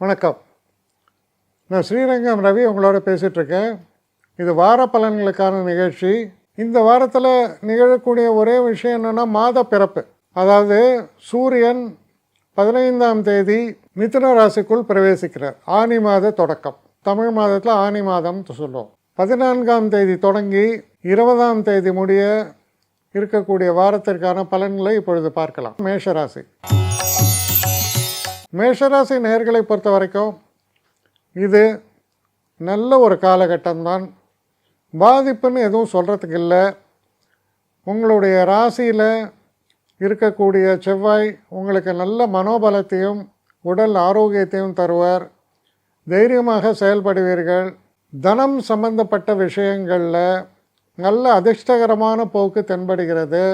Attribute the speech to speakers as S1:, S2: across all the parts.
S1: வணக்கம். நான் ஸ்ரீரங்கம் ரவி உங்களோட பேசிகிட்ருக்கேன். இது வார பலன்களுக்கான நிகழ்ச்சி. இந்த வாரத்தில் நிகழக்கூடிய ஒரே விஷயம் என்னென்னா மாத பிறப்பு. அதாவது சூரியன் 15ஆம் தேதி மிதுன ராசிக்குள் பிரவேசிக்கிறார். ஆனி மாத தொடக்கம். தமிழ் மாதத்தில் ஆனி மாதம் சொல்லுவோம். 14ஆம் தேதி தொடங்கி 20ஆம் தேதி முடிய இருக்கக்கூடிய வாரத்திற்கான பலன்களை இப்பொழுது பார்க்கலாம். மேஷராசி. மேஷராசி நேயர்களை பொறுத்த வரைக்கும் இது நல்ல ஒரு காலகட்டம்தான். பாதிப்புன்னு எதுவும் சொல்கிறதுக்கு இல்லை. உங்களுடைய ராசியில் இருக்கக்கூடிய செவ்வாய் உங்களுக்கு நல்ல மனோபலத்தையும் உடல் ஆரோக்கியத்தையும் தருவார். தைரியமாக செயல்படுவீர்கள். தனம் சம்பந்தப்பட்ட விஷயங்களில் நல்ல அதிர்ஷ்டகரமான போக்கு தென்படுகிறது.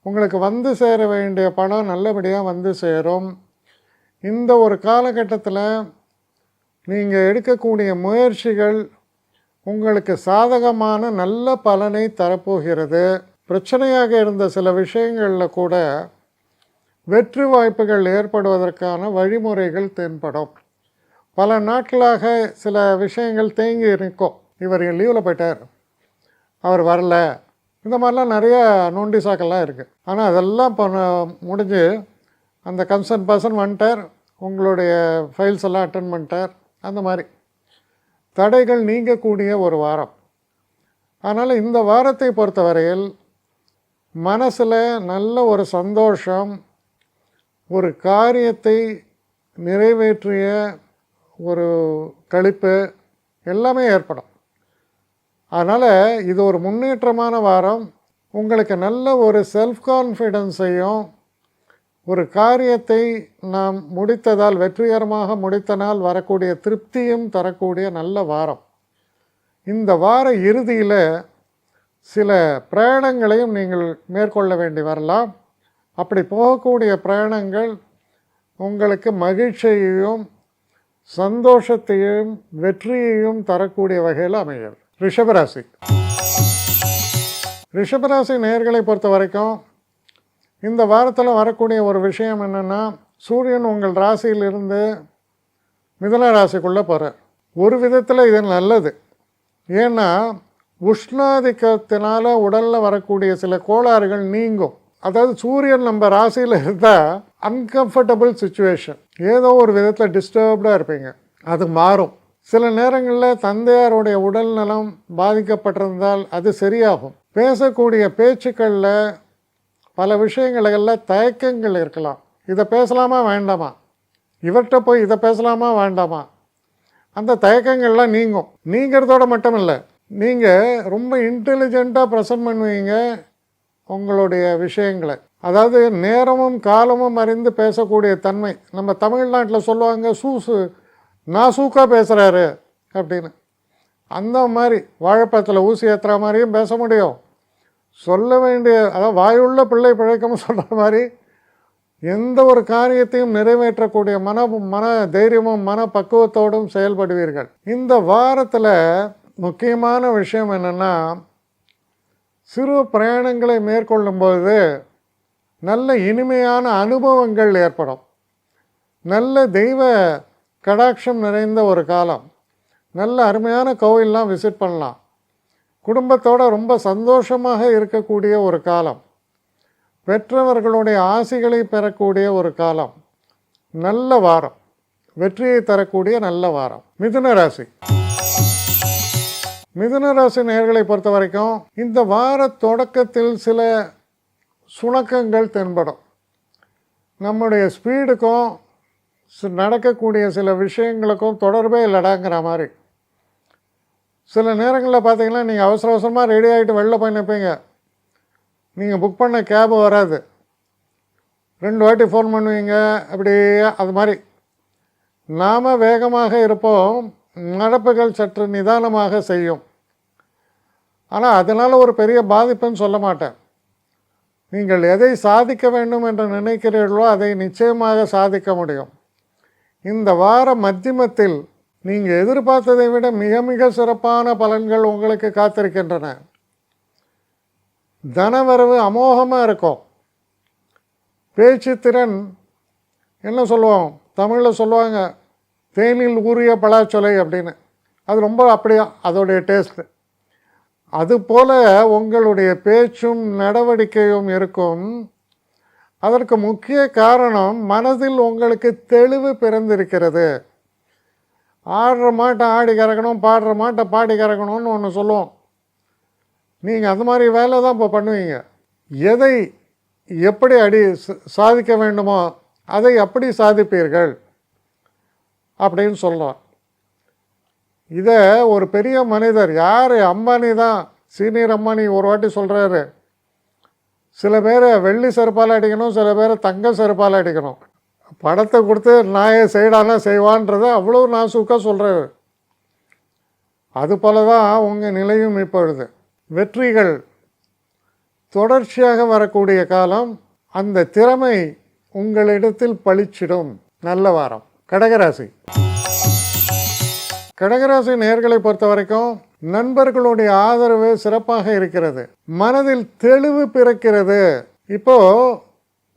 S1: உங்களுக்கு வந்து சேர வேண்டிய பணம் நல்லபடியாக வந்து சேரும். இந்த ஒரு காலகட்டத்தில் நீங்கள் எடுக்கக்கூடிய முயற்சிகள் உங்களுக்கு சாதகமான நல்ல பலனை தரப்போகிறது. பிரச்சனையாக இருந்த சில விஷயங்களில் கூட வெற்றி வாய்ப்புகள் ஏற்படுவதற்கான வழிமுறைகள் தென்படும். பல நாட்களாக சில விஷயங்கள் தேங்கி நிற்கும். இவர் லீவில் போயிட்டார், அவர் வரல, இந்த மாதிரிலாம் நிறைய நோட்டீஸாக்கெல்லாம் இருக்குது. ஆனால் அதெல்லாம் முடிஞ்சு அந்த கன்சர்ன் பர்சன் வந்துட்டார், உங்களுடைய ஃபைல்ஸ் எல்லாம் அட்டன் பண்ணிட்டார். அந்த மாதிரி தடைகள் நீங்கக்கூடிய ஒரு வாரம். அதனால் இந்த வாரத்தை பொறுத்தவரையில் மனசில் நல்ல ஒரு சந்தோஷம், ஒரு காரியத்தை நிறைவேற்றிய ஒரு களிப்பு எல்லாமே ஏற்படும். அதனால் இது ஒரு முன்னேற்றமான வாரம். உங்களுக்கு நல்ல ஒரு செல்ஃப் கான்ஃபிடென்ஸையும் ஒரு காரியத்தை நாம் முடித்ததால் வெற்றிகரமாக முடித்தனால் வரக்கூடிய திருப்தியும் தரக்கூடிய நல்ல வாரம். இந்த வார இறுதியில் சில பிரயாணங்களையும் நீங்கள் மேற்கொள்ள வேண்டி வரலாம். அப்படி போகக்கூடிய பிரயாணங்கள் உங்களுக்கு மகிழ்ச்சியையும் சந்தோஷத்தையும் வெற்றியையும் தரக்கூடிய வகையில் அமைகிறது. ரிஷபராசி. ரிஷபராசி நேயர்களை பொறுத்த வரைக்கும் இந்த வாரத்தில் வரக்கூடிய ஒரு விஷயம் என்னென்னா, சூரியன் உங்கள் ராசியிலிருந்து மிதுன ராசிக்குள்ளே போகிறார். ஒரு விதத்தில் இது நல்லது. ஏன்னா உஷ்ணாதிக்கத்தினால் உடலில் வரக்கூடிய சில கோளாறுகள் நீங்கும். அதாவது சூரியன் நம்ம ராசியில் இருந்தால் அன்கம்ஃபர்டபுள் சுச்சுவேஷன், ஏதோ ஒரு விதத்தில் டிஸ்டர்ப்டாக இருப்பீங்க, அது மாறும். சில நேரங்களில் தந்தையாருடைய உடல் நலம் பாதிக்கப்பட்டிருந்தால் அது சரியாகும். பேசக்கூடிய பேச்சுக்களில் பல விஷயங்களில் தயக்கங்கள் இருக்கலாம். இதை பேசலாமா வேண்டாமா, இவர்கிட்ட போய் இதை பேசலாமா வேண்டாமா, அந்த தயக்கங்கள்லாம் நீங்கும். நீங்கிறதோடு மட்டும் இல்லை, நீங்கள் ரொம்ப இன்டெலிஜெண்ட்டாக ப்ரெசன்ட் பண்ணுவீங்க உங்களுடைய விஷயங்களை. அதாவது நேரமும் காலமும் அறிந்து பேசக்கூடிய தன்மை. நம்ம தமிழ்நாட்டில் சொல்லுவாங்க சூசு நாசூக்காக பேசுகிறாரு அப்படின்னு. அந்த மாதிரி வாழைப்பழத்தில் ஊசி ஏற்றுற மாதிரியும் பேச முடியும். சொல்ல வேண்டிய, அதாவது வாயுள்ள பிள்ளை பிழைக்கும் சொல்கிற மாதிரி எந்த ஒரு காரியத்தையும் நிறைவேற்றக்கூடிய மன தைரியமும் மன பக்குவத்தோடும் செயல்படுவீர்கள். இந்த வாரத்தில் முக்கியமான விஷயம் என்னென்னா, சிறு பிரயாணங்களை மேற்கொள்ளும்போது நல்ல இனிமையான அனுபவங்கள் ஏற்படும். நல்ல தெய்வ கடாட்சம் நிறைந்த ஒரு காலம். நல்ல அருமையான கோவிலெலாம் விசிட் பண்ணலாம். குடும்பத்தோடு ரொம்ப சந்தோஷமாக இருக்கக்கூடிய ஒரு காலம். பெற்றவர்களுடைய ஆசிகளை பெறக்கூடிய ஒரு காலம். நல்ல வாரம், வெற்றியை தரக்கூடிய நல்ல வாரம். மிதுன ராசி. மிதுன ராசி நேயர்களை பொறுத்த வரைக்கும் இந்த வார தொடக்கத்தில் சில சுணக்கங்கள் தென்படும். நம்முடைய ஸ்பீடுக்கும் நடக்கக்கூடிய சில விஷயங்களுக்கும் தொடர்பே இல்லைடாங்கிற மாதிரி. சில நேரங்களில் பார்த்தீங்கன்னா நீங்கள் அவசர அவசரமாக ரெடி ஆகிட்டு வெளில போய் நிற்பீங்க, நீங்கள் புக் பண்ண கேபு வராது, 2 வாட்டி ஃபோன் பண்ணுவீங்க. அப்படியே அது மாதிரி நாம் வேகமாக இருப்போம், நடப்புகள் சற்று நிதானமாக செய்யும். ஆனால் அதனால் ஒரு பெரிய பாதிப்புன்னு சொல்ல மாட்டேன். நீங்கள் எதை சாதிக்க வேண்டும் என்று நினைக்கிறீர்களோ அதை நிச்சயமாக சாதிக்க முடியும். இந்த வார மத்தியமத்தில் நீங்கள் எதிர்பார்த்ததை விட மிக மிக சிறப்பான பலன்கள் உங்களுக்கு காத்திருக்கின்றன. தனவரவு அமோகமாக இருக்கும். பேச்சு திறன் என்ன சொல்லுவோம், தமிழில் சொல்லுவாங்க, தேனில் ஊறிய பலாச்சொலை அப்படின்னு. அது ரொம்ப அப்படியா அதோடைய டேஸ்ட்டு. அதுபோல் உங்களுடைய பேச்சும் நடவடிக்கையும் இருக்கும். அதற்கு முக்கிய காரணம் மனதில் உங்களுக்கு தெளிவு பிறந்திருக்கிறது. ஆடுற மாட்டை ஆடி கறக்கணும், பாடுற மாட்டை பாடி கறக்கணும்னு ஒன்று சொல்லுவோம். நீங்கள் அந்த மாதிரி வேலை தான் இப்போ பண்ணுவீங்க. எதை எப்படி சாதிக்க வேண்டுமோ அதை அப்படி சாதிப்பீர்கள் அப்படின்னு சொல்கிறோம். இதை ஒரு பெரிய மனிதர், யார், அம்பானி தான், சீனியர் அம்பானி ஒரு வாட்டி சொல்கிறாரு, சில பேரை வெள்ளி செருப்பால் அடிக்கணும், சில பேரை தங்க செருப்பால் அடிக்கணும். படத்தை கொடுத்து நாயை செய்டானா செய்வான்றதை அவ்வளோ நாசூக்காக சொல்கிறாரு. அதுபோல தான் உங்கள் நிலையும் இப்பொழுது. வெற்றிகள் தொடர்ச்சியாக வரக்கூடிய காலம். அந்த திறமை உங்களிடத்தில் பளிச்சிடும். நல்ல வாரம். கடகராசி. கடகராசி நேயர்களை பொறுத்த வரைக்கும் நண்பர்களுடைய ஆதரவு சிறப்பாக இருக்கிறது. மனதில் தெளிவு பிறக்கிறது. இப்போது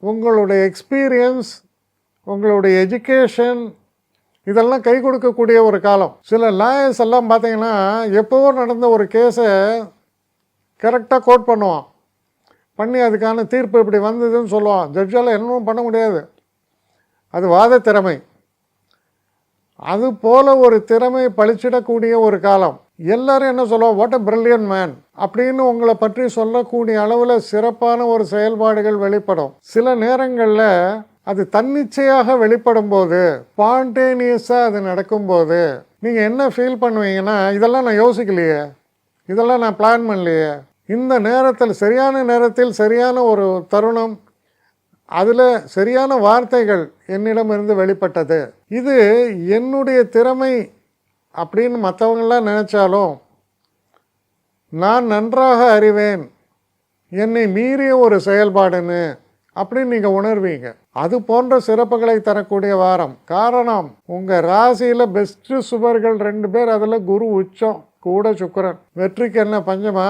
S1: உங்களுடைய எக்ஸ்பீரியன்ஸ், உங்களுடைய எஜுகேஷன் இதெல்லாம் கை கொடுக்கக்கூடிய ஒரு காலம். சில லாயர்ஸ் எல்லாம் பார்த்தீங்கன்னா எப்போவோ நடந்த ஒரு கேஸை கரெக்டாக கோட் பண்ணுவான், பண்ணி அதுக்கான தீர்ப்பு இப்படி வந்ததுன்னு சொல்லுவான். ஜட்ஜால் என்னவும் பண்ண முடியாது. அது வாத திறமை. அது போல் ஒரு திறமை பழிச்சிடக்கூடிய ஒரு காலம். எல்லாரும் என்ன சொல்லுவோம், வாட் அ பிரில்லியன்ட் மேன் அப்படின்னு உங்களை பற்றி சொல்லக்கூடிய அளவில் சிறப்பான ஒரு செயல்பாடுகள் வெளிப்படும். சில நேரங்களில் அது தன்னிச்சையாக வெளிப்படும் போது, ஸ்பான்டேனியஸாக அது நடக்கும்போது நீங்கள் என்ன ஃபீல் பண்ணுவீங்கன்னா, இதெல்லாம் நான் யோசிக்கலையே, இதெல்லாம் நான் பிளான் பண்ணலையே, இந்த நேரத்தில் சரியான நேரத்தில் சரியான ஒரு தருணம், அதில் சரியான வார்த்தைகள் என்னிடமிருந்து வெளிப்பட்டது, இது என்னுடைய திறமை அப்படின்னு மற்றவங்களாம் நினச்சாலும் நான் நன்றாக அறிவேன், என்னை மீறிய ஒரு செயல்பாடுன்னு அப்படின்னு நீங்கள் உணர்வீங்க. அது போன்ற சிறப்புகளை தரக்கூடிய வாரம். காரணம், உங்கள் ராசியில் பெஸ்ட்டு சுபர்கள் 2 பேர், அதில் குரு உச்சம் கூட சுக்கிரன். வெற்றிக்கு என்ன பஞ்சமா?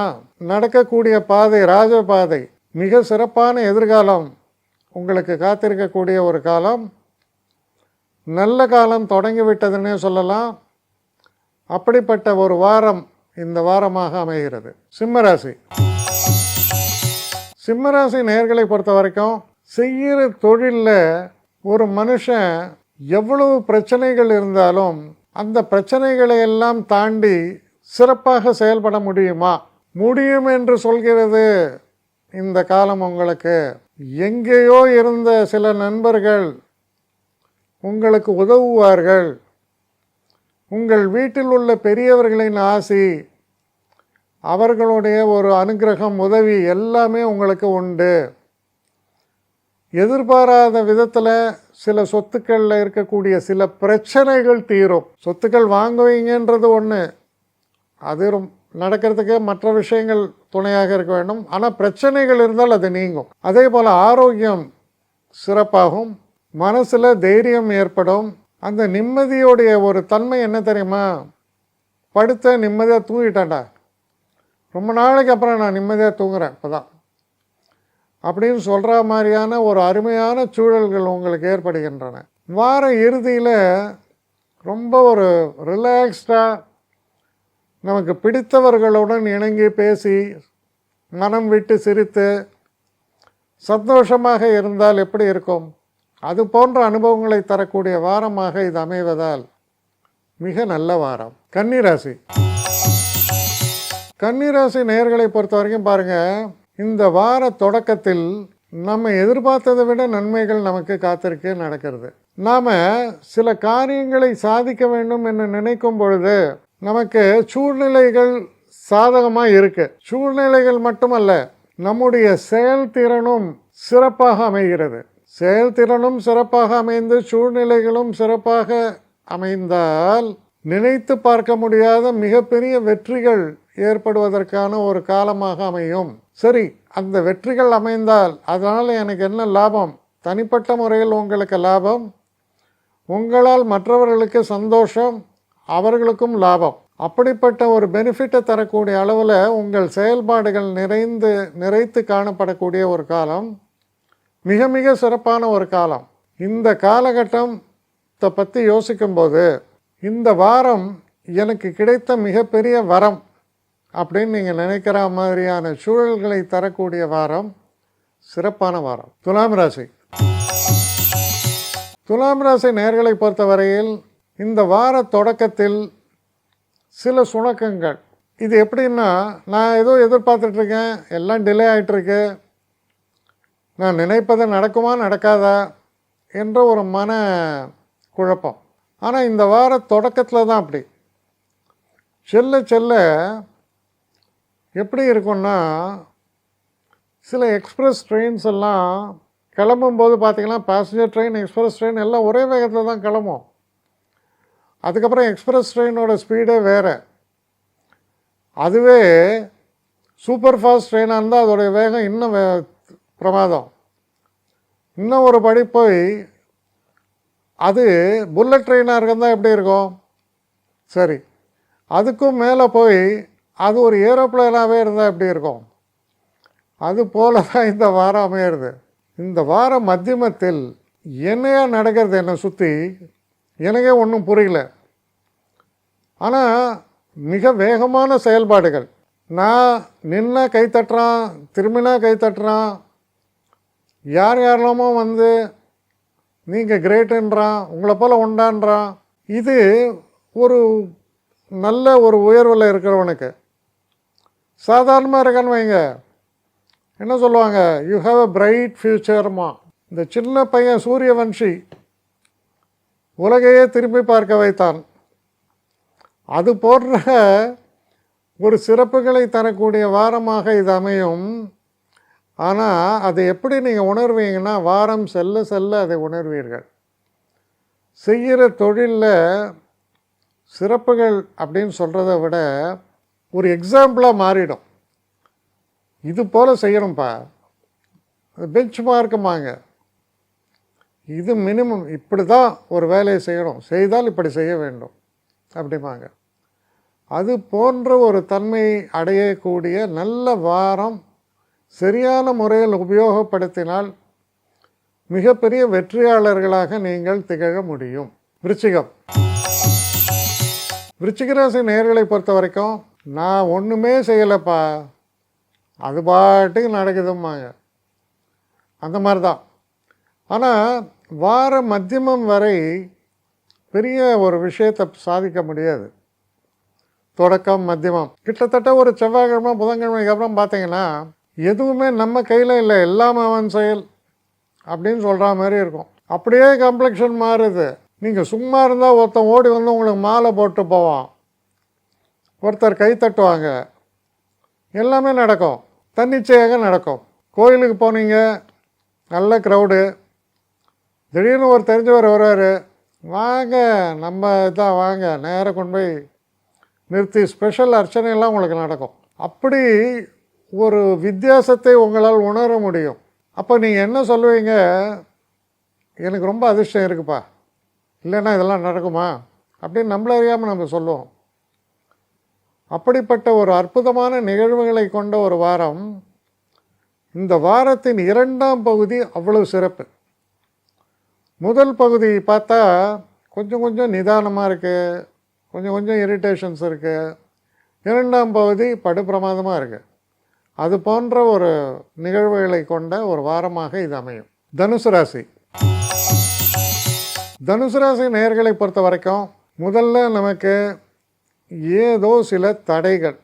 S1: நடக்கக்கூடிய பாதை ராஜபாதை. மிக சிறப்பான எதிர்காலம் உங்களுக்கு காத்திருக்கக்கூடிய ஒரு காலம். நல்ல காலம் தொடங்கிவிட்டதுன்னே சொல்லலாம். அப்படிப்பட்ட ஒரு வாரம் இந்த வாரமாக அமைகிறது. சிம்மராசி. சிம்மராசி நேயர்களை பொறுத்த வரைக்கும் செய்கிற தொழிலில் ஒரு மனுஷன் எவ்வளவு பிரச்சனைகள் இருந்தாலும் அந்த பிரச்சனைகளை எல்லாம் தாண்டி சிறப்பாக செயல்பட முடியுமா? முடியும் என்று சொல்கிறது இந்த காலம் உங்களுக்கு. எங்கேயோ இருந்த சில நண்பர்கள் உங்களுக்கு உதவுவார்கள். உங்கள் வீட்டில் உள்ள பெரியவர்களின் ஆசி, அவர்களுடைய ஒரு அனுகிரகம், உதவி எல்லாமே உங்களுக்கு உண்டு. எதிர்பாராத விதத்தில் சில சொத்துக்களில் இருக்கக்கூடிய சில பிரச்சனைகள் தீரும். சொத்துக்கள் வாங்குவீங்கன்றது ஒன்று, அது நடக்கிறதுக்கு மற்ற விஷயங்கள் துணையாக இருக்க வேண்டும். ஆனால் பிரச்சனைகள் இருந்தால் அது நீங்கும். அதே போல் ஆரோக்கியம் சிறப்பாகும். மனசில் தைரியம் ஏற்படும். அந்த நிம்மதியோடைய ஒரு தன்மை என்ன தெரியுமா? படுத்த நிம்மதியாக தூங்கிட்டேன்டா, ரொம்ப நாளைக்கு அப்புறம் நான் நிம்மதியாக தூங்குறேன் இப்போ தான் அப்படின்னு சொல்கிற மாதிரியான ஒரு அருமையான சூழல்கள் உங்களுக்கு ஏற்படுகின்றன. வார இறுதியில் ரொம்ப ஒரு ரிலாக்ஸ்டாக நமக்கு பிடித்தவர்களுடன் இணங்கி பேசி மனம் விட்டு சிரித்து சந்தோஷமாக இருந்தால் எப்படி இருக்கும்? அது போன்ற அனுபவங்களை தரக்கூடிய வாரமாக இது அமைவதால் மிக நல்ல வாரம். கன்னிராசி. கன்னிராசி நேயர்களை பொறுத்த வரைக்கும் பாருங்கள், இந்த வார தொடக்கத்தில் நம்ம எதிர்பார்த்ததை விட நன்மைகள் நமக்கு காத்திருக்க நடக்கிறது. நாம் சில காரியங்களை சாதிக்க வேண்டும் என்று நினைக்கும் பொழுது நமக்கு சூழ்நிலைகள் சாதகமாக இருக்குது. சூழ்நிலைகள் மட்டுமல்ல, நம்முடைய செயல்திறனும் சிறப்பாக அமைகிறது. செயல்திறனும் சிறப்பாக அமைந்து சூழ்நிலைகளும் சிறப்பாக அமைந்தால் நினைத்து பார்க்க முடியாத மிகப்பெரிய வெற்றிகள் ஏற்படுவதற்கான ஒரு காலமாக அமையும். சரி, அந்த வெற்றிகள் அமைந்தால் அதனால் எனக்கு என்ன லாபம்? தனிப்பட்ட முறையில் உங்களுக்கு லாபம், உங்களால் மற்றவர்களுக்கு சந்தோஷம், அவர்களுக்கும் லாபம். அப்படிப்பட்ட ஒரு பெனிஃபிட்டை தரக்கூடிய அளவில் உங்கள் செயல்பாடுகள் நிறைத்து காணப்படக்கூடிய ஒரு காலம். மிக மிக சிறப்பான ஒரு காலம். இந்த காலகட்டம் பற்றி யோசிக்கும்போது இந்த வாரம் எனக்கு கிடைத்த மிகப்பெரிய வரம் அப்படின்னு நீங்கள் நினைக்கிற மாதிரியான சூழல்களை தரக்கூடிய வாரம், சிறப்பான வாரம். துலாம் ராசி. துலாம் ராசி நேயர்களை பொறுத்தவரையில் இந்த வார தொடக்கத்தில் சில சுணக்கங்கள். இது எப்படின்னா, நான் ஏதோ எதிர்பார்த்துட்ருக்கேன், எல்லாம் டிலே ஆகிட்டுருக்கு, நான் நினைப்பது நடக்குமா நடக்காதா என்ற ஒரு மன குழப்பம். ஆனால் இந்த வார தொடக்கத்தில் தான் அப்படி. செல்ல செல்ல எப்படி இருக்குன்னா, சில எக்ஸ்பிரஸ் ட்ரெயின்ஸ் எல்லாம் கிளம்பும்போது பார்த்திங்கன்னா, பேசஞ்சர் ட்ரெயின், எக்ஸ்பிரஸ் ட்ரெயின் எல்லாம் ஒரே வேகத்தில் தான் கிளம்பும். அதுக்கப்புறம் எக்ஸ்பிரஸ் ட்ரெயினோட ஸ்பீடே வேறு. அதுவே சூப்பர் ஃபாஸ்ட் ட்ரெயினாக இருந்தால் அதோடைய வேகம் இன்னும் பிரமாதம். இன்னும் ஒரு படி போய் அது புல்லட் ட்ரெயினாக இருந்தால் எப்படி இருக்கும்? சரி, அதுக்கும் மேலே போய் அது ஒரு ஏரோப்ளேனாகவே இருந்தால் எப்படி இருக்கும்? அது போல தான் இந்த வாரம் அமையிறது. இந்த வார மத்தியமத்தில் என்னையா நடக்கிறது என்னை சுற்றி, எனக்கே ஒன்றும் புரியல. ஆனால் மிக வேகமான செயல்பாடுகள். நான் நின்னா கை தட்டுறான், திரும்பினா கை தட்டுறான், யார் யாரெல்லாமோ வந்து நீங்கள் கிரேட்டுன்றான், உங்களை போல் உண்டான்றான். இது ஒரு நல்ல ஒரு உயர்வில் இருக்கிறவனுக்கு. சாதாரணமாக இருக்கான்னு வைங்க, என்ன சொல்லுவாங்க, யூ ஹாவ் அ பிரைட் ஃப்யூச்சர்மா. இந்த சின்ன பையன் சூரியவன்ஷி உலகையே திரும்பி பார்க்க வைத்தான். அது போன்ற ஒரு சிறப்புகளை தரக்கூடிய வாரமாக இது அமையும். ஆனால் அதை எப்படி நீங்கள் உணர்வீங்கன்னா, வாரம் செல்ல செல்ல அதை உணர்வீர்கள். செய்கிற தொழிலில் சிறப்புகள் அப்படின்னு சொல்கிறத விட ஒரு எக்ஸாம்பிளாக மாறிடும். இது போல் செய்யணும்ப்பா, பெஞ்ச் மார்க்குமாங்க, இது மினிமம், இப்படி தான் ஒரு வேலையை செய்யணும், செய்தால் இப்படி செய்ய வேண்டும் அப்படிமாங்க. அது போன்ற ஒரு தன்மை அடையக்கூடிய நல்ல வாரம் சரியான முறையில் உபயோகப்படுத்தினால் மிகப்பெரிய வெற்றியாளர்களாக நீங்கள் திகழ முடியும். விருச்சிகம். விருச்சிகராசி நேயர்களை பொறுத்த வரைக்கும், நான் ஒன்றுமே செய்யலைப்பா, அது பாட்டுக்கு நடக்குதும்மாங்க, அந்த மாதிரி தான். ஆனால் வார மத்தியமம் வரை பெரிய ஒரு விஷயத்தை சாதிக்க முடியாது. தொடக்கம் மத்தியமம் கிட்டத்தட்ட ஒரு செவ்வாய்க்கிழமை புதன்கிழமைக்கு அப்புறம் பார்த்தீங்கன்னா, எதுவுமே நம்ம கையில் இல்லை, எல்லாம் அவன் செயல் அப்படின்னு சொல்கிற மாதிரி இருக்கும். அப்படியே கம்ப்ளெக்ஷன் மாறுது. நீங்கள் சும்மா இருந்தால் ஒருத்தன் ஓடி வந்து உங்களுக்கு மாலை போட்டு போவான், ஒருத்தர் கை தட்டுவாங்க, எல்லாமே நடக்கும், தன்னிச்சையாக நடக்கும். கோயிலுக்கு போனீங்க, நல்ல க்ரௌடு, திடீர்னு ஒரு தெரிஞ்சவர் வருவார், வாங்க நம்ம இதான் வாங்க, நேராக கொண்டு போய் நிறுத்தி ஸ்பெஷல் அர்ச்சனையெல்லாம் உங்களுக்கு நடக்கும். அப்படி ஒரு வித்தியாசத்தை உங்களால் உணர முடியும். அப்போ நீங்கள் என்ன சொல்லுவீங்க, எனக்கு ரொம்ப அதிர்ஷ்டம் இருக்குப்பா, இல்லைன்னா இதெல்லாம் நடக்குமா அப்படின்னு நம்மள அறியாமல் நம்ம சொல்லுவோம். அப்படிப்பட்ட ஒரு அற்புதமான நிகழ்வுகளை கொண்ட ஒரு வாரம். இந்த வாரத்தின் 2ஆம் பகுதி அவ்வளவு சிறப்பு. முதல் பகுதி பார்த்தா கொஞ்சம் கொஞ்சம் நிதானமாக இருக்குது, கொஞ்சம் கொஞ்சம் இரிட்டேஷன்ஸ் இருக்குது. 2ஆம் பகுதி படுபிரமாதமாக இருக்குது. அது போன்ற ஒரு நிகழ்வுகளை கொண்ட ஒரு வாரமாக இது அமையும். தனுசு ராசி. தனுசு ராசி நேயர்களை பொறுத்த வரைக்கும் முதல்ல நமக்கு ஏதோ சில தடைகள்,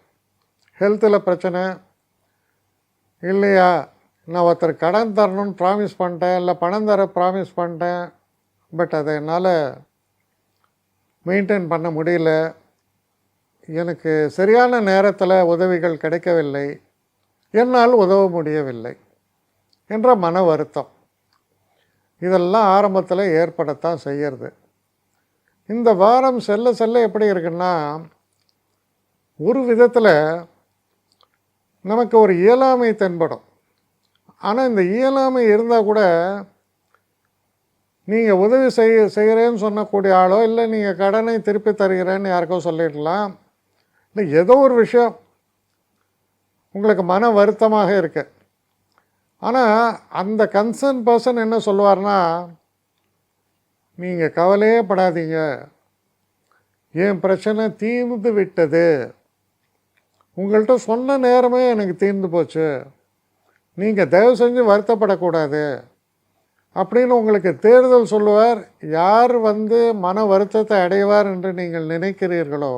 S1: ஹெல்த்தில் பிரச்சனை இல்லையா, நான் ஒருத்தர் கடன் தரணும்னு ப்ராமிஸ் பண்ணிட்டேன், இல்லை பணம் தர ப்ராமிஸ் பண்ணிட்டேன், பட் அதை என்னால் மெயின்டைன் பண்ண முடியல, எனக்கு சரியான நேரத்தில் உதவிகள் கிடைக்கவில்லை, என்னால் உதவ முடியவில்லை என்ற மன வருத்தம், இதெல்லாம் ஆரம்பத்தில் ஏற்படத்தான் செய்கிறது. இந்த வாரம் செல்ல செல்ல எப்படி இருக்குன்னா, ஒரு விதத்தில் நமக்கு ஒரு இயலாமை தென்படும். ஆனால் இந்த இயலாமை இருந்தால் கூட நீங்கள் உதவி செய்கிறேன்னு சொன்னக்கூடிய ஆளோ, இல்லை நீங்கள் கடனை திருப்பி தருகிறேன்னு யாருக்கோ சொல்லிடலாம், இல்லை ஏதோ ஒரு விஷயம் உங்களுக்கு மன வருத்தமாக இருக்கு. ஆனால் அந்த கன்சர்ன் பர்சன் என்ன சொல்லுவார்னா, நீங்கள் கவலையே படாதீங்க, என் பிரச்சனை தீர்ந்து விட்டது, உங்கள்கிட்ட சொன்ன நேரமே எனக்கு தீர்ந்து போச்சு, நீங்கள் தயவு செஞ்சு வருத்தப்படக்கூடாது அப்படின்னு உங்களுக்கு தேர்தல் சொல்லுவார். யார் மன வருத்தத்தை அடைவார் என்று நீங்கள் நினைக்கிறீர்களோ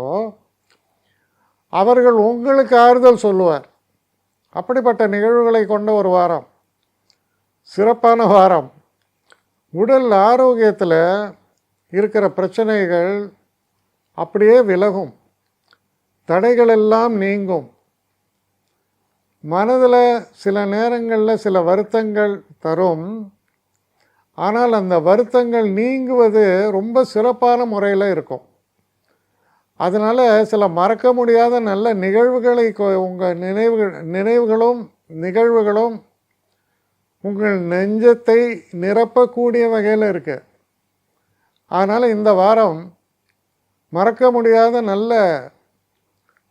S1: அவர்கள் உங்களுக்கு ஆறுதல் சொல்லுவார். அப்படிப்பட்ட நிகழ்வுகளை கொண்ட ஒரு வாரம், சிறப்பான வாரம். உடல் ஆரோக்கியத்தில் இருக்கிற பிரச்சனைகள் அப்படியே விலகும், தடைகள் எல்லாம் நீங்கும். மனதில் சில நேரங்களில் சில வருத்தங்கள் தரும், ஆனால் அந்த வருத்தங்கள் நீங்குவது ரொம்ப சிறப்பான முறையில் இருக்கும். அதனால் சில மறக்க முடியாத நல்ல நிகழ்வுகளை உங்கள் நினைவுகளும் நிகழ்வுகளும் உங்கள் நெஞ்சத்தை நிரப்பக்கூடிய வகையில் இருக்குது. அதனால் இந்த வாரம் மறக்க முடியாத நல்ல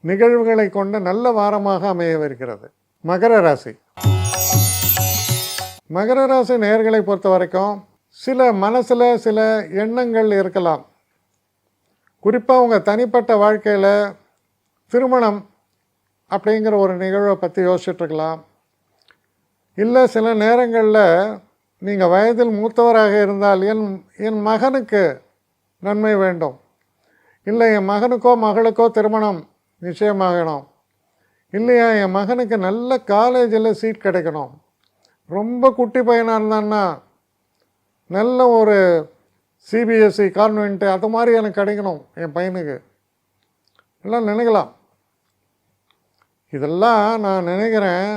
S1: நிகழ்வுகளை கொண்ட நல்ல வாரமாக அமையவிருக்கிறது. மகர ராசி. மகர ராசி நேயர்களை பொறுத்த வரைக்கும் சில மனசில் சில எண்ணங்கள் இருக்கலாம். குறிப்பாக உங்கள் தனிப்பட்ட வாழ்க்கையில் திருமணம் அப்படிங்கிற ஒரு நிகழ்வை பற்றி யோசிச்சுட்ருக்கலாம். இல்லை சில நேரங்களில் நீங்கள் வயதில் மூத்தவராக இருந்தால் என் மகனுக்கு நன்மை வேண்டும், இல்லை என் மகனுக்கோ மகளுக்கோ திருமணம் நிச்சயமாகணும், இல்லையா என் மகனுக்கு நல்ல காலேஜில் சீட் கிடைக்கணும், ரொம்ப குட்டி பையனாக இருந்தான்னா நல்ல ஒரு சிபிஎஸ்சி கான்வென்ட்டு அது மாதிரி எனக்கு கிடைக்கணும் என் பையனுக்கு எல்லாம் நினைக்கலாம். இதெல்லாம் நான் நினைக்கிறேன்.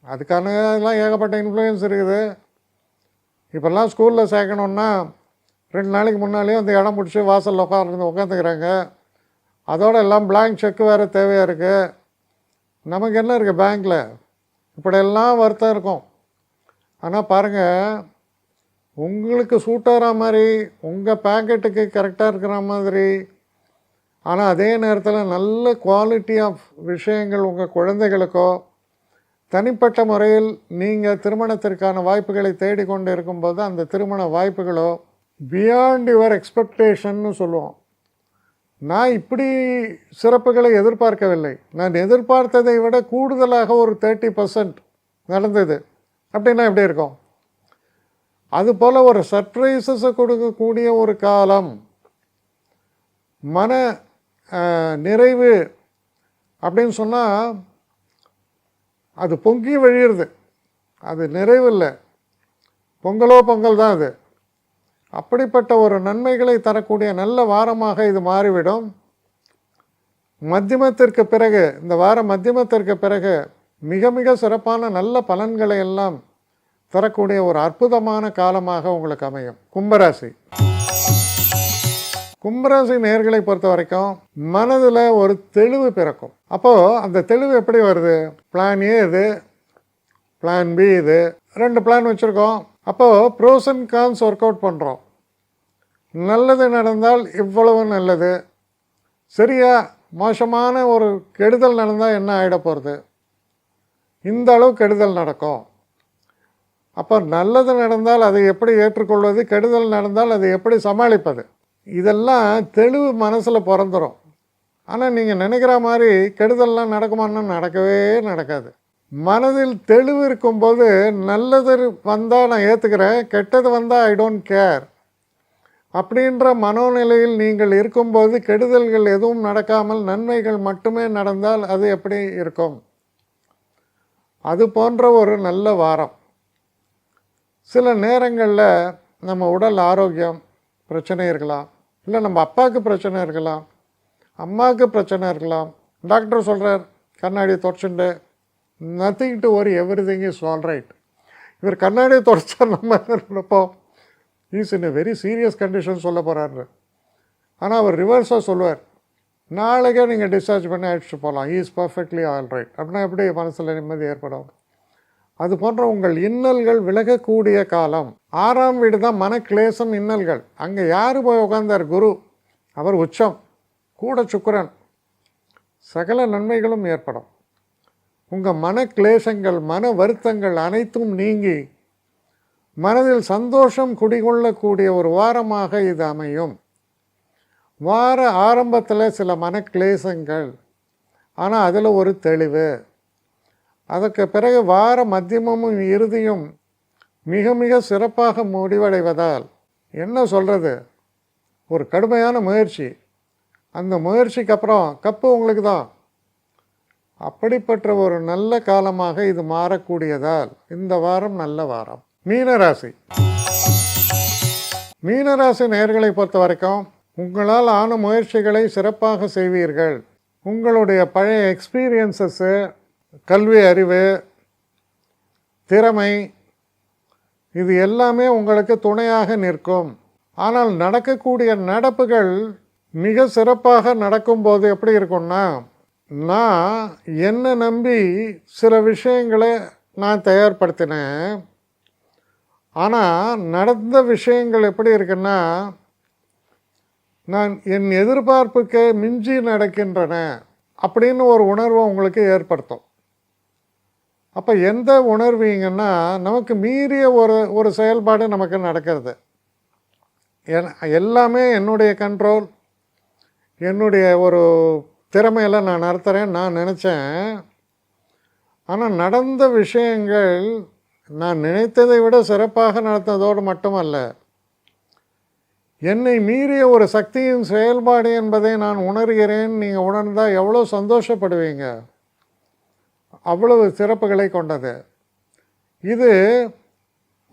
S1: அதுக்கான இதெல்லாம் ஏகப்பட்ட இன்ஃப்ளூயன்ஸ் இருக்குது. இப்போல்லாம் ஸ்கூலில் சேர்க்கணுன்னா 2 நாளைக்கு முன்னாலேயே அந்த இடம் பிடிச்சி வாசலில் உட்காந்துக்கிறாங்க. அதோடு எல்லாம் பிளாங்க் செக்கு வேறு தேவையாக இருக்குது. நமக்கு என்ன இருக்குது பேங்க்கில்? இப்படியெல்லாம் வருத்தம் இருக்கும். ஆனால் பாருங்கள், உங்களுக்கு சூட்டாகிற மாதிரி உங்கள் பேக்கெட்டுக்கு கரெக்டாக இருக்கிற மாதிரி, ஆனால் அதே நேரத்தில் நல்ல குவாலிட்டி ஆஃப் விஷயங்கள் உங்கள் குழந்தைகளுக்கோ தனிப்பட்ட முறையில் நீங்கள் திருமணத்திற்கான வாய்ப்புகளை தேடிக்கொண்டு இருக்கும்போது அந்த திருமண வாய்ப்புகளோ பியாண்ட் யுவர் எக்ஸ்பெக்டேஷன்னு சொல்லுவோம். நான் இப்படி சிறப்புகளை எதிர்பார்க்கவில்லை, நான் எதிர்பார்த்ததை விட கூடுதலாக ஒரு 30% நடந்தது அப்படின்னா எப்படி இருக்கும்? அதுபோல் ஒரு சர்ப்ரைசஸை கொடுக்கக்கூடிய ஒரு காலம். மன நிறைவு அப்படின்னு சொன்னால் அது பொங்கி வழியிறது, அது நிறைவு இல்லை, பொங்கலோ பொங்கல் தான் அது. அப்படிப்பட்ட ஒரு நன்மைகளை தரக்கூடிய நல்ல வாரமாக இது மாறிவிடும். மத்தியமத்திற்கு பிறகு, இந்த வாரம் மத்தியமத்திற்கு பிறகு மிக மிக சிறப்பான நல்ல பலன்களை எல்லாம் தரக்கூடிய ஒரு அற்புதமான காலமாக உங்களுக்கு அமையும். கும்பராசி. கும்பராசி நேயர்களை பொறுத்த வரைக்கும் மனதில் ஒரு தெளிவு பிறக்கும். அப்போது அந்த தெளிவு எப்படி வருது? பிளான் ஏ இது, பிளான் பி இது, 2 பிளான் வச்சுருக்கோம். அப்போது pros and cons work out பண்ணுறோம். நல்லது நடந்தால் இவ்வளவு நல்லது, சரியா மோசமான ஒரு கெடுதல் நடந்தால் என்ன ஆகிட போகிறது, இந்த அளவு கெடுதல் நடக்கும். அப்போ நல்லது நடந்தால் அதை எப்படி ஏற்றுக்கொள்வது, கெடுதல் நடந்தால் அதை எப்படி சமாளிப்பது, இதெல்லாம் தெளிவு மனசில் பிறந்துடும். ஆனால் நீங்கள் நினைக்கிற மாதிரி கெடுதல்லாம் நடக்குமான்னா நடக்கவே நடக்காது. மனதில் தெளிவு இருக்கும்போது நல்லது வந்தால் நான் ஏற்றுக்கிறேன், கெட்டது வந்தால் ஐ டோன்ட் கேர் அப்படின்ற மனோநிலையில் நீங்கள் இருக்கும்போது கெடுதல்கள் எதுவும் நடக்காமல் நன்மைகள் மட்டுமே நடந்தால் அது எப்படி இருக்கும்? அது போன்ற ஒரு நல்ல வாரம். சில நேரங்களில் நம்ம உடல் ஆரோக்கியம் பிரச்சனை இருக்கலாம், இல்லை நம்ம அப்பாவுக்கு பிரச்சனை இருக்கலாம், அம்மாவுக்கு பிரச்சனை இருக்கலாம். டாக்டர் சொல்கிறார் கண்ணாடி தொடச்சுண்டு, nothing to worry, everything is all right. இவர் கண்ணாடியை தொடச்சா நம்ம நினைப்போம் is in a very serious condition சொல்ல போகிறாரு. ஆனால் அவர் ரிவர்ஸாக சொல்லுவார், நாளைக்கே நீங்கள் டிஸ்சார்ஜ் பண்ணி அழைச்சிட்டு போகலாம், இஸ் பர்ஃபெக்ட்லி ஆல் ரைட். அப்படின்னா எப்படி மனசில் நிம்மதி ஏற்படும்? அது போன்ற உங்கள் இன்னல்கள் விலகக்கூடிய காலம். 6ஆம் வீடு தான் மனக்லேசம், இன்னல்கள். அங்கே யார் போய் உட்கார்ந்தார்? குரு. அவர் உச்சம், கூட சுக்கிரன். சகல நன்மைகளும் ஏற்படும். உங்கள் மனக்லேசங்கள் மன வருத்தங்கள் அனைத்தும் நீங்கி மனதில் சந்தோஷம் குடிகொள்ளக்கூடிய ஒரு வாரமாக இது அமையும். வார ஆரம்பத்தில் சில மனக்லேசங்கள், ஆனால் அதில் ஒரு தெளிவு. அதற்கு பிறகு வார மத்தியமும் இறுதியும் மிக மிக சிறப்பாக முடிவடைவதால் என்ன சொல்கிறது, ஒரு கடுமையான முயற்சி, அந்த முயற்சிக்கு அப்புறம் கப்பு உங்களுக்கு தான். அப்படிப்பட்ட ஒரு நல்ல காலமாக இது மாறக்கூடியதால் இந்த வாரம் நல்ல வாரம். மீனராசி. மீனராசி நேயர்களை பொறுத்த வரைக்கும் உங்களால் ஆன முயற்சிகளை சிறப்பாக செய்வீர்கள். உங்களுடைய பழைய எக்ஸ்பீரியன்சஸ்ஸு, கல்வி அறிவு, திறமை, இது எல்லாமே உங்களுக்கு துணையாக நிற்கும். ஆனால் நடக்கக்கூடிய நடப்புகள் மிக சிறப்பாக நடக்கும்போது எப்படி இருக்கும்னா, நான் என்னை நம்பி சில விஷயங்களை நான் தயார்படுத்தினேன். ஆனால் நடந்த விஷயங்கள் எப்படி இருக்குன்னா, நான் என் எதிர்பார்ப்புக்கு மிஞ்சி நடக்கின்றன அப்படின்னு ஒரு உணர்வை உங்களுக்கு ஏற்படுத்தும். அப்போ எந்த உணர்வீங்கன்னா, நமக்கு மீறிய ஒரு செயல்பாடு நமக்கு நடக்கிறது. எல்லாமே என்னுடைய கண்ட்ரோல், என்னுடைய ஒரு திறமையெல்லாம் நான் நடத்துகிறேன் நான் நினச்சேன். ஆனால் நடந்த விஷயங்கள் நான் நினைத்ததை விட சிறப்பாக நடத்ததோடு மட்டுமல்ல, என்னை மீறிய ஒரு சக்தியின் செயல்பாடு என்பதை நான் உணர்கிறேன். நீங்கள் உணர்ந்தால் எவ்வளோ சந்தோஷப்படுவீங்க. அவ்வளவு சிறப்புகளை கொண்டது. இது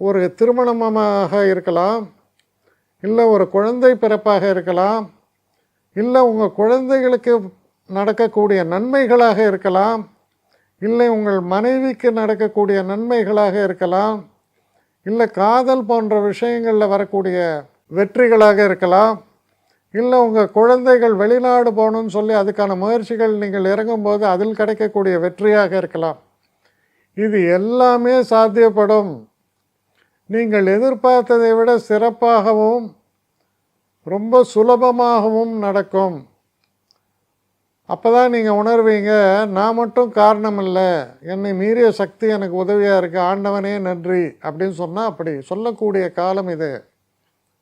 S1: ஒரு திருமணமாக இருக்கலாம், இல்லை ஒரு குழந்தை பிறப்பாக இருக்கலாம், இல்லை உங்கள் குழந்தைகளுக்கு நடக்கக்கூடிய நன்மைகளாக இருக்கலாம், இல்லை உங்கள் மனைவிக்கு நடக்கக்கூடிய நன்மைகளாக இருக்கலாம், இல்லை காதல் போன்ற விஷயங்களில் வரக்கூடிய வெற்றிகளாக இருக்கலாம், இல்லை உங்கள் குழந்தைகள் வெளிநாடு போகணுன்னு சொல்லி அதுக்கான முயற்சிகள் நீங்கள் இறங்கும்போது அதில் கிடைக்கக்கூடிய வெற்றியாக இருக்கலாம். இது எல்லாமே சாத்தியப்படும். நீங்கள் எதிர்பார்த்ததை விட சிறப்பாகவும் ரொம்ப சுலபமாகவும் நடக்கும். அப்போ தான் நீங்கள் உணர்வீங்க, நான் மட்டும் காரணம் இல்லை, என்னை மீறிய சக்தி எனக்கு உதவியாக இருக்குது, ஆண்டவனே நன்றி அப்படின்னு சொன்னால் அப்படி சொல்லக்கூடிய காலம் இது.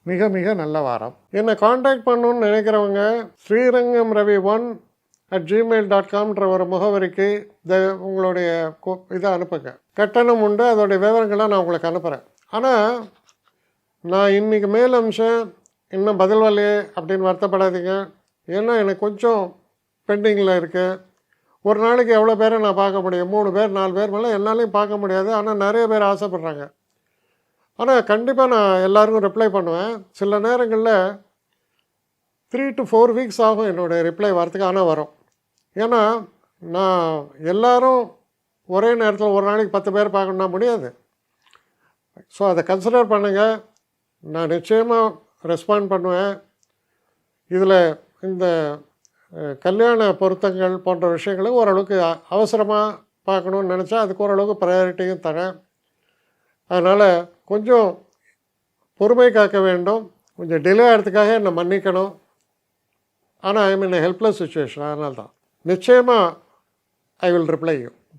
S1: மிக மிக நல்ல வாரம். என்னை காண்டாக்ட் பண்ணணுன்னு நினைக்கிறவங்க srirangamravi1@gmail.comன்ற ஒரு முகவரிக்கு உங்களுடைய இதை அனுப்புங்க. கட்டணம் உண்டு, அதோடைய விவரங்களை நான் உங்களுக்கு அனுப்புகிறேன். ஆனால் நான் இன்றைக்கி மேல் அம்சம் இன்னும் பதில் வரலையே அப்படின்னு வருத்தப்படாதீங்க. ஏன்னா எனக்கு கொஞ்சம் பெண்டிங்கில் இருக்குது. ஒரு நாளைக்கு எவ்வளோ பேரை நான் பார்க்க முடியும்? 3 பேர் 4 பேர் மேலே என்னாலையும் பார்க்க முடியாது. ஆனால் நிறைய பேர் ஆசைப்பட்றாங்க. ஆனால் கண்டிப்பாக நான் எல்லாருக்கும் ரிப்ளை பண்ணுவேன். சில நேரங்களில் 3 to 4 வீக்ஸ் ஆகும் என்னுடைய ரிப்ளை வரத்துக்கு. ஆனால் வரும். ஏன்னா நான் எல்லோரும் ஒரே நேரத்தில் ஒரு நாளைக்கு 10 பேர் பார்க்கணுன்னா முடியாது. ஸோ அதை கன்சிடர் பண்ணுங்கள். நான் நிச்சயமாக ரெஸ்பாண்ட் பண்ணுவேன். இதில் இந்த கல்யாண பொருத்தங்கள் போன்ற விஷயங்களை ஓரளவுக்கு அவசரமாக பார்க்கணுன்னு நினச்சா அதுக்கு ஓரளவுக்கு ப்ரையாரிட்டியும் தரேன். அதனால் கொஞ்சம் பொறுமை காக்க வேண்டும். கொஞ்சம் டிலே ஆகிறதுக்காக என்னை மன்னிக்கணும். ஆனால் ஐ மீன் ஹெல்ப்லெஸ் சுச்சுவேஷன். அதனால தான் நிச்சயமாக ஐ வில் ரிப்ளை யூ.